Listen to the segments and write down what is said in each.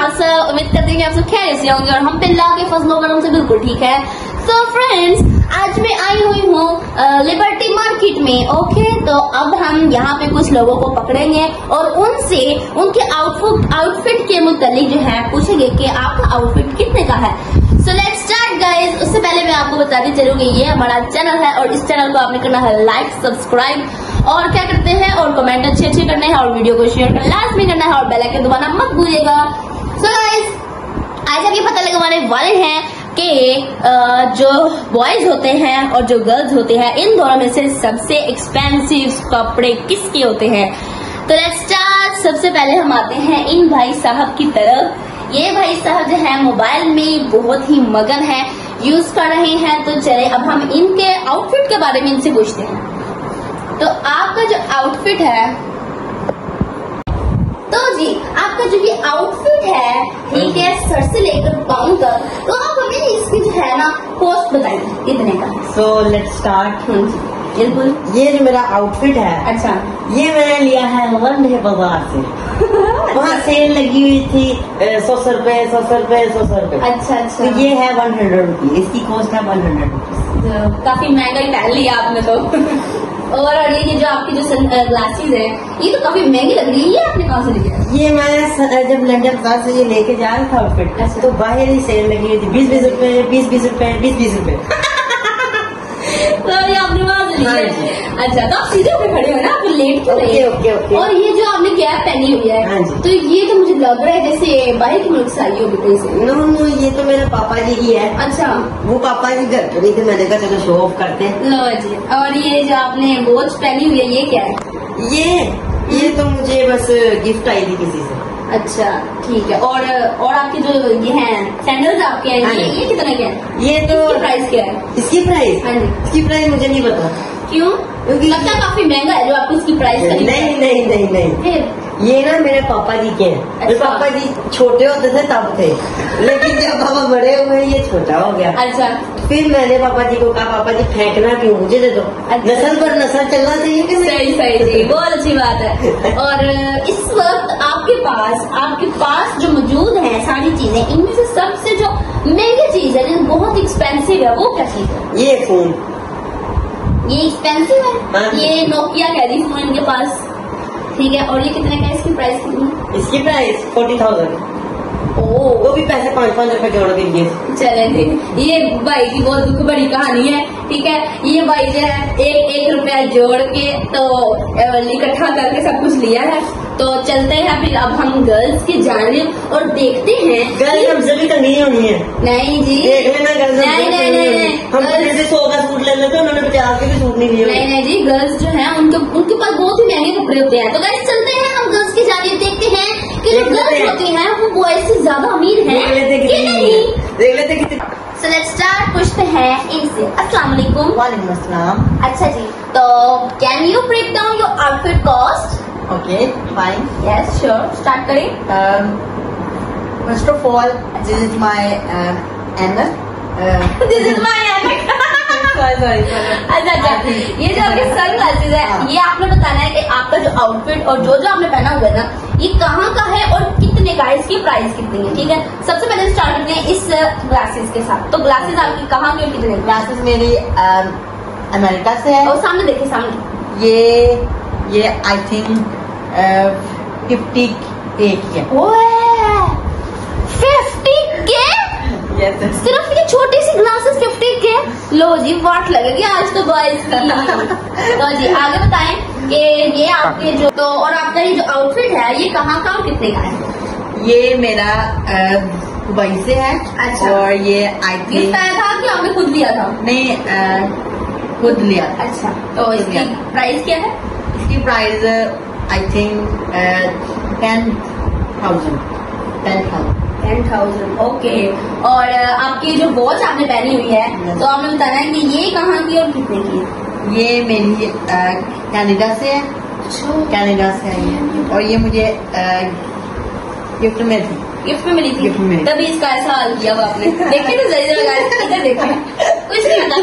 आप सब उम्मीद करते हैं कि आप सब खैरियत से होंगे और हम अल्लाह के फजल व करम से बिल्कुल ठीक है। तो फ्रेंड्स, आज मैं आई हुई हूँ लिबर्टी मार्केट में। ओके, तो अब हम यहाँ पे कुछ लोगों को पकड़ेंगे और उनसे उनके आउटफिट के मुतालिक जो है पूछेंगे कि आपका आउटफिट कितने का है। So let's start guys. उससे पहले मैं आपको बताती चलूंगी ये हमारा चैनल है और इस चैनल को आपने करना है लाइक, सब्सक्राइब और क्या करते हैं और कमेंट अच्छे करने हैं और वीडियो को शेयर करना लाजमी करना है और बेल आइकन दबाना मत भूलिएगा। सो गाइस, आज हम ये पता लगवाने वाले हैं कि जो बॉयज होते हैं और जो गर्ल्स होते हैं इन दोनों में से सबसे एक्सपेंसिव कपड़े किसके होते हैं। तो लेट्स स्टार्ट। सबसे पहले हम आते हैं इन भाई साहब की तरफ। ये भाई साहब जो है मोबाइल में बहुत ही मगन है, यूज कर रहे हैं। तो चले अब हम इनके आउटफिट के बारे में इनसे पूछते हैं। तो आपका जो आउटफिट है, तो जी आपका जो ये आउटफिट है, ठीक है, सर से लेकर पाँव तक, तो आप हमें इसकी जो है ना कॉस्ट बताइए कितने का। So let's start. बिल्कुल। ये जो मेरा आउटफिट है, अच्छा, ये मैंने लिया है लंडे बाजार से। वहाँ सेल लगी हुई थी 100 रुपए। अच्छा। तो ये है 100 रुपीज, इसकी कॉस्ट है 100 रुपीज। काफी महंगा ही पहन लिया आपने तो। और ये जो आपकी जो ग्लासेस है ये तो काफी महंगी लग रही है, ये आपने कहाँ से लिया? ये मैं जब लंडन बाजार से ये लेके जा रहा था आउटफिट, अच्छा। तो बाहर ही सेल लगी हुई थी 20 रुपए, 20 रुपए। तो ये आपने वहाँ से लिया है। अच्छा, तो आप सीधे होकर खड़े हो ना, आप लेट क्यों रहे? ओके। और ये जो आपने कैप पहनी हुई है, हाँ जी। तो ये तो मुझे लग रहा है जैसे बाहर के मुल्क से आई होगी कहीं से। नो, ये तो मेरे पापा जी की है। अच्छा, वो पापा जी घर पे नहीं थे, मैंने कहा चलो शो ऑफ करते हैं। लो जी। और ये जो आपने वॉच पहनी हुई है ये क्या है? ये तो मुझे बस गिफ्ट आई थी किसी से। अच्छा, ठीक है। और आपके जो ये हैं सैंडल्स आपके हैं, हाँ ये कितने के हैं? ये तो इसकी प्राइस क्या है? इसकी प्राइस? हाँ जी। इसकी प्राइस मुझे नहीं पता। क्यों? क्योंकि लगता है काफी महंगा है जो आपको इसकी प्राइस नहीं। फिर ये ना मेरे पापा जी के हैं। अच्छा। पापा जी छोटे होते थे तब थे, लेकिन जब पापा बड़े हुए ये छोटा हो गया। अच्छा, फिर मैंने पापा जी को कहा, पापा जी फेंकना क्यों, मुझे दे दो। अच्छा। नस्ल पर नस्ल चलना चाहिए कि नहीं? सही जी, बहुत अच्छी बात है। और इस वक्त आपके पास जो मौजूद है सारी चीजें, इनमें से सबसे जो महंगी चीज है जो बहुत एक्सपेंसिव है वो क्या चीज है? ये फोन। ये एक्सपेंसिव है? हाँ। ये नोकिया का है फोन इनके पास, ठीक है। और ये कितने का है? इसकी प्राइस कितनी? इसकी प्राइस 40,000। वो भी पैसे 5-5 रुपए जोड़ के लिए। चले थे। ये भाई की बहुत दुख बड़ी कहानी है, ठीक है। ये भाई जो है एक रुपया जोड़ के तो इकट्ठा करके सब कुछ लिया है। तो चलते हैं फिर अब हम गर्ल्स की जानिब और देखते हैं। गर्ल्स हमसे भी तंगी होनी है। नहीं जी, देख लेना गर्ल्स नहीं। हम जैसे 100 का सूट ले लेते, उन्होंने 50 के भी सूट नहीं लिए। नहीं जी, गर्ल्स जो है उनके पास बहुत ही महंगे कपड़े होते हैं। तो गाइस चलते हैं हम गर्ल्स की जानिब, देखते हैं कि जो गर्ल्स होती हैं वो बॉयज से ज्यादा अमीर है कि नहीं। देख लेते कितने। So let's start। पूछते हैं इनसे। अस्सलाम वालेकुम। वालेकुम अस्सलाम। अच्छा जी, तो can you break down your outfit cost? Okay, fine. Yes sure, start करें। First of all, this is my एनक। दिस इज माय एनक। सॉरी। अच्छा, ये जो आपके सन ग्लासेस है, ये आपने बताना है कि आपका जो आउटफिट और जो आपने पहना हुआ है ना, ये कहाँ का है और कितने का है, इसकी प्राइस कितनी है, ठीक है। सबसे पहले स्टार्ट करते हैं इस ग्लासेस के साथ। तो ग्लासेस आपकी कहाँ की और कितने? ग्लासेस मेरी अमेरिका से है। और सामने देखिए, सामने ये आई थिंक 50 की है। 50 के? Yes, सिर्फ ये छोटी सी ग्लासेस 50 के? लो जी, वाट लगेगी आज तो बॉयज की। तो जी आगे बताएं कि ये आपके जो तो और आपका ये जो आउटफिट है ये कहाँ का और कितने का है? ये मेरा दुबई से है। अच्छा। और ये आई गिफ्ट थिंक आया था कि आपने खुद लिया था? नहीं, खुद लिया। अच्छा, तो इसकी प्राइस क्या है? इसकी प्राइस आई थिंक 10,000। 10,000। ओके। और आपकी जो वॉच आपने पहनी हुई है, तो आपने बताना है कि ये कहाँ की और कितने की है? ये मेरी कनाडा से है। कनाडा से है ये, और ये मुझे गिफ्ट में थी। गिफ्ट में मिली थी? गिफ्ट में। तभी इसका ऐसा हाल किया हुआ आपने। देखे तो सही जगह इधर देखे, कुछ नहीं होता।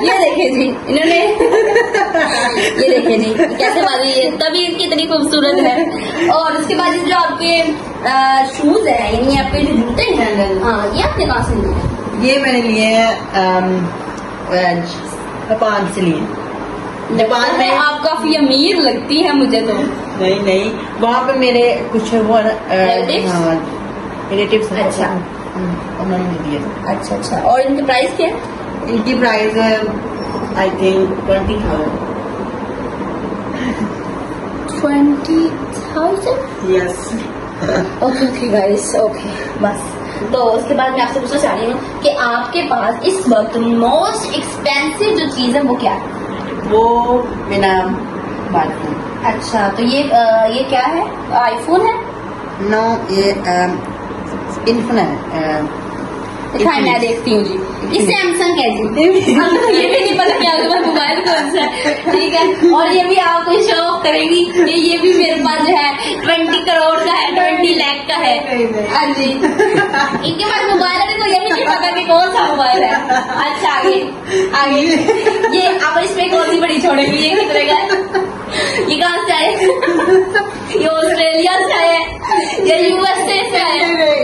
ये देखे जी इन्होंने, ये देखे जी कैसे बात हुई है, तभी कितनी खूबसूरत है। और उसके बाद जो आपके शूज है, यानी आपके जो जूते हैं, हाँ, ये आपने कहाँ से लिए? ये मैंने लिए जापान से लिए। जापान में आप काफी अमीर लगती है मुझे तो। नहीं, वहाँ पे मेरे कुछ वो रिलेटिव्स। अच्छा, उन्होंने मुझे दिए। अच्छा, और इनकी प्राइस क्या है? इनकी price I think 20,000। 20,000? Yes. Okay guys, okay, बस। तो उसके बाद मैं आपसे पूछना चाह रही हूँ कि आपके पास इस वक्त मोस्ट एक्सपेंसिव जो चीज है वो क्या है? वो मेरा मोबाइल। अच्छा, तो ये क्या है? आईफोन है? नो, ये इनफोन है। दिखाई, मैं देखती हूँ जी। ये सैमसंग है जी। हमको ये भी नहीं पता कि आपके पास मोबाइल कौन सा है, ठीक है। और ये भी आपको शो ऑफ करेगी, ये भी मेरे पास जो है 20 करोड़ का है, 20 लाख का है। हाँ जी, इनके पास मोबाइल है तो ये भी नहीं पता कि कौन सा मोबाइल है। अच्छा, आगे ये आप इसमें कौन सी बड़ी छोड़ेगी? ये कितने का है? ये कहाँ से आए? ये ऑस्ट्रेलिया से आए या यूएसए से आए?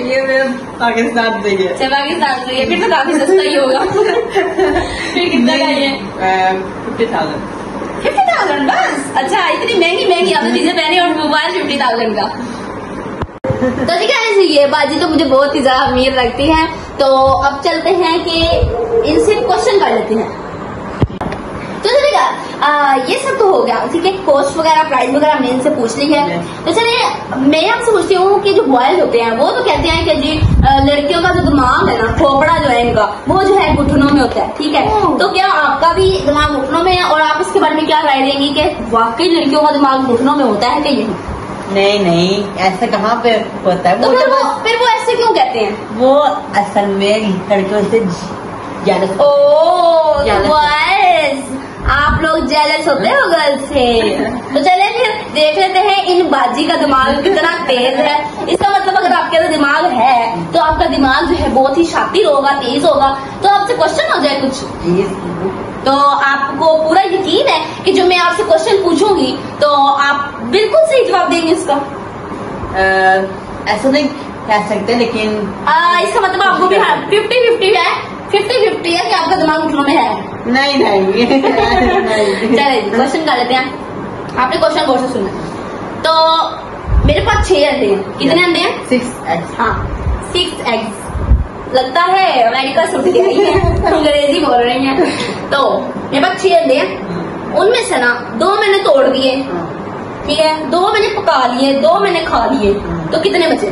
ये मेरे पाकिस्तान से है। अच्छा, पाकिस्तान से, फिर तो काफी सस्ता ही होगा। फिर कितना का ये? 50,000। 50,000 बस? अच्छा, इतनी महंगी आपने चीजें पहनी और मोबाइल 50,000 का। तो ठीक है, ये बाजी तो मुझे बहुत ही ज्यादा अमीर लगती है। तो अब चलते हैं कि इनसे क्वेश्चन कर लेते हैं। तो चलिएगा, ये सब तो हो गया, ठीक है। कॉस्ट वगैरह, प्राइस वगैरह हमने इनसे पूछ ली है। तो चलिए, मैं आपसे पूछती हूँ कि जो बॉयज होते हैं वो तो कहते हैं कि जी लड़कियों का जो दिमाग है ना, खोपड़ा जो है इनका, वो जो है घुटनों में होता है, ठीक है। तो क्या आपका भी दिमाग घुटनों में है? और आप इसके बारे में क्या राय देंगी कि वाकई लड़कियों का दिमाग घुटनों में होता है कि यही? नहीं, ऐसा कहाँ पे होता है? तो फिर वो ऐसे क्यों कहते हैं? वो असल में लड़कियों से जेलस। आप लोग जेलस होते हो गर्ल्स से। तो चले फिर देख लेते हैं इन बाजी का दिमाग कितना तेज है। इसका मतलब अगर आपके अंदर दिमाग है तो आपका दिमाग जो है बहुत ही शातिर होगा, तेज होगा। तो आपसे क्वेश्चन हो जाए कुछ, तो आपको पूरा यकीन है कि जो मैं आपसे क्वेश्चन पूछूंगी तो आप बिल्कुल सही जवाब देंगे इसका? ऐसा नहीं कह सकते, लेकिन इसका मतलब आपको भी 50-50 है, 50-50 है कि आपका दिमाग घुटनों में है? नहीं। चलिए क्वेश्चन कर लेते हैं। आपने क्वेश्चन गौर से सुना। तो मेरे पास 6 अंडे हैं। कितने अंडे हैं? 6 eggs। हाँ, 6 eggs। लगता है अमेरिका से उठ के आई है, अंग्रेजी बोल रही हैं। तो मेरे पास 6 अंडे हैं, उनमें से ना 2 मैंने तोड़ दिए, ठीक है, 2 मैंने पका लिए, 2 मैंने खा लिए, तो कितने बचे?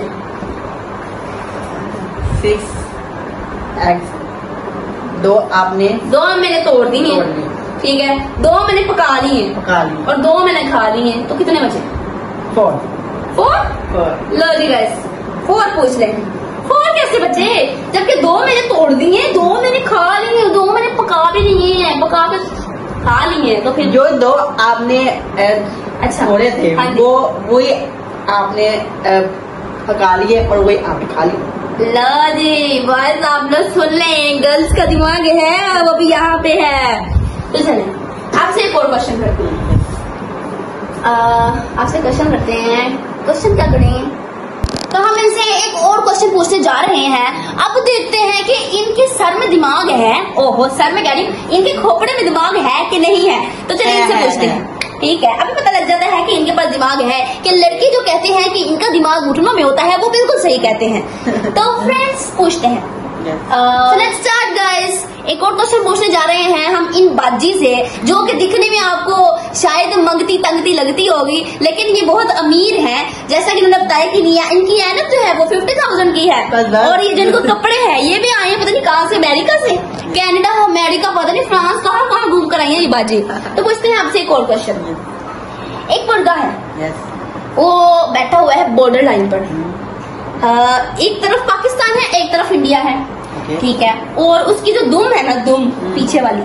6 eggs। 2 आपने 2 मैंने तोड़ दिए, ठीक है, 2 मैंने पका लिए और 2 मैंने खा लिए, तो कितने बचे? 4। लो जी गाइस, 4 पूछ लें। 4 कैसे बचे जबकि 2 मैंने तोड़ दिए, 2 मैंने खा लिए, 2 मैंने पका भी लिए हैं, पका के खा लिए, तो फिर जो 2 आपने अच्छा छोड़े थे, वो वही आपने पका लिए और वही आपने खा लिए। लो जी बस, आप लोग सुन लें, गर्ल्स का दिमाग है वो भी यहाँ पे है। तो चलें, आपसे एक और क्वेश्चन करते हैं। आपसे क्वेश्चन करते हैं, क्वेश्चन क्या करें? तो हम इनसे एक और क्वेश्चन पूछने जा रहे हैं। अब देखते हैं कि इनके सर में दिमाग है, ओहो सर में कह रही हूँ, इनके खोपड़े में दिमाग है कि नहीं है। तो चलिए इनसे पूछते हैं, ठीक है। अभी पता लग जाता है कि इनके पास दिमाग है कि लड़की जो कहते हैं कि इनका दिमाग घुटनों में होता है वो बिल्कुल सही कहते हैं। तो फ्रेंड्स पूछते हैं, लेट्स स्टार्ट गाइस। एक और क्वेश्चन पूछने जा रहे हैं हम इन बाजी से, जो कि दिखने में आपको शायद मंगती तंगती लगती होगी, लेकिन ये बहुत अमीर हैं। जैसा कि उन्होंने बताया कि इनकी ऐनक जो है वो 50,000 की है, और ये जिनको कपड़े हैं ये भी आए हैं पता नहीं कहाँ से, अमेरिका से, कनाडा, अमेरिका, पता नहीं फ्रांस, कहाँ घूम कर आई है ये बाजी। तो पूछते हैं आपसे एक और क्वेश्चन। एक मुर्गा है, वो बैठा हुआ है बॉर्डर लाइन पर, एक तरफ पाकिस्तान है, एक तरफ इंडिया है, ठीक है, और उसकी जो दुम है ना, दुम पीछे वाली,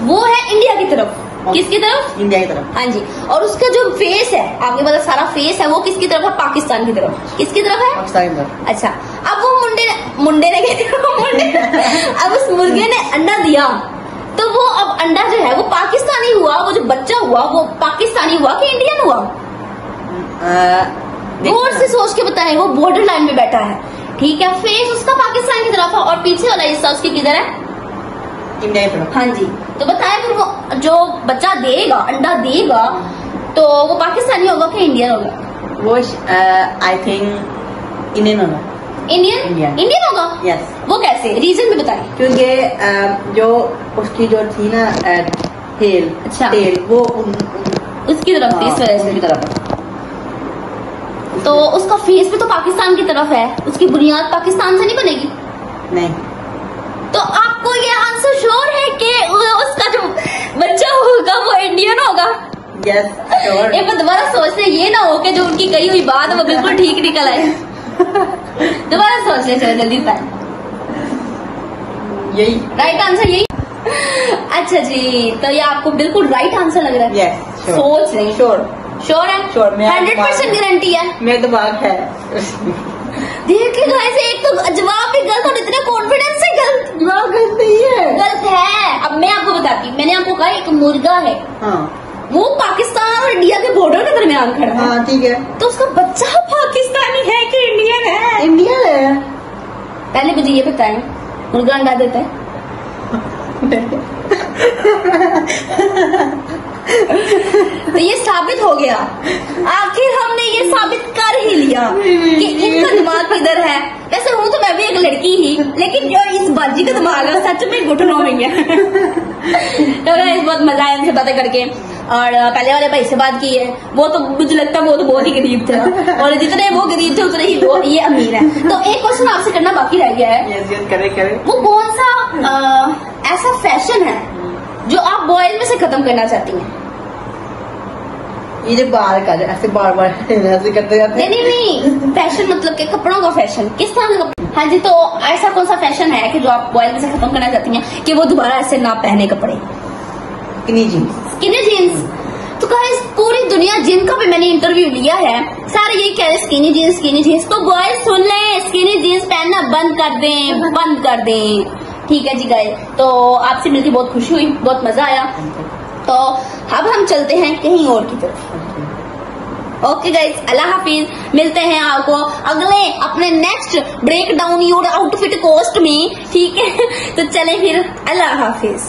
वो है इंडिया की तरफ। किसकी तरफ? इंडिया की तरफ। हाँ जी। और उसका जो फेस है, आपके पास सारा फेस है, वो किसकी तरफ है? पाकिस्तान की तरफ। किसकी तरफ है? पाकिस्तान की तरफ। अच्छा, अब वो मुंडे ने अब उस मुर्गे ने अंडा दिया, तो वो अब अंडा जो है वो पाकिस्तानी हुआ, वो जो बच्चा हुआ वो पाकिस्तानी हुआ कि इंडियन हुआ? गौर से सोच के बताएं, वो बॉर्डर लाइन में बैठा है, ठीक है। फेस उसका पाकिस्तान की तरफ है और पीछे वाला हिस्सा उसकी किधर है? इंडिया की तरफ। हाँ जी। तो बताएं फिर वो जो बच्चा देगा, अंडा देगा, तो वो पाकिस्तानी होगा कि इंडियन होगा? वो आई थिंक इंडियन होगा। इंडियन होगा? यस। वो कैसे? रीजन भी बताएं। क्योंकि जो उसकी जो थी ना टेल, अच्छा, टेल वो उसकी तरफ थी, इस वजह से। उसकी तरफ। तो उसका फेस भी तो पाकिस्तान की तरफ है, उसकी बुनियाद पाकिस्तान से नहीं बनेगी? नहीं। तो आपको ये आंसर श्योर है कि उसका जो बच्चा होगा वो इंडियन होगा? Yes sure. एक बार दोबारा सोच ले, ये ना हो कि जो उनकी कही हुई बात है वो बिल्कुल ठीक निकल आए। दोबारा सोच ले, चलो जल्दी बताएं। यही राइट आंसर यही? अच्छा जी, तो ये आपको बिल्कुल राइट आंसर लग रहा है? Yes sure. सोच नहीं? श्योर। श्योर है? श्योर। 100% गारंटी है? मेरा दिमाग है। देखिए गाइस, एक तो जवाब भी गलत और इतने कॉन्फिडेंस से गलत। जवाब गलत नहीं है। गलत है। अब मैं आपको बताती हूँ, मैंने आपको कहा एक मुर्गा है, हाँ वो पाकिस्तान और इंडिया के बॉर्डर के दरमियान खड़ा है। हाँ ठीक है। तो उसका बच्चा पाकिस्तानी है कि इंडियन है? इंडियन है। पहले मुझे ये बताएं, मुर्गा अंडा देता है? तो ये साबित हो गया, आखिर हमने ये साबित कर ही लिया कि इनका दिमाग किधर है। वैसे हूँ तो मैं भी एक लड़की ही, लेकिन जो इस बाजी का दिमाग है सच में घुटनों में है। तो गाइस बहुत मजा आया इनसे बातें करके, और पहले वाले भाई से बात की है, वो तो मुझे लगता है वो तो बहुत ही गरीब थे, और जितने वो गरीब थे उतने ही वो ये अमीर है। तो एक क्वेश्चन आपसे करना बाकी रह गया है। यस यस, करे करे। वो कौन सा ऐसा फैशन है जो आप बॉयल में से खत्म करना चाहती हैं? ये जो बाल का ऐसे बार बार ऐसे करते जाते। नहीं, फैशन मतलब के कपड़ों का फैशन, किस तरह का कपड़ा? हाँ जी, तो ऐसा कौन सा फैशन है कि जो आप बॉयल में से खत्म करना चाहती हैं कि वो दोबारा ऐसे ना पहने कपड़े? Skinny jeans. Skinny jeans. तो गाइस पूरी दुनिया जिनका भी मैंने इंटरव्यू लिया है सारे यही कह रहे स्किनी जीन्स स्किनी जीन्स। तो बॉयज सुन लें, स्किनी जीन्स पहनना बंद कर दें, बंद कर दें। ठीक है जी गाइस, तो आपसे मिलकर बहुत खुशी हुई, बहुत मजा आया। तो अब हम चलते हैं कहीं और की तरफ। ओके गाइस, अल्लाह हाफिज। मिलते हैं आपको अगले अपने next break down your outfit cost में, ठीक है? तो चलें फिर, अल्लाह हाफिज।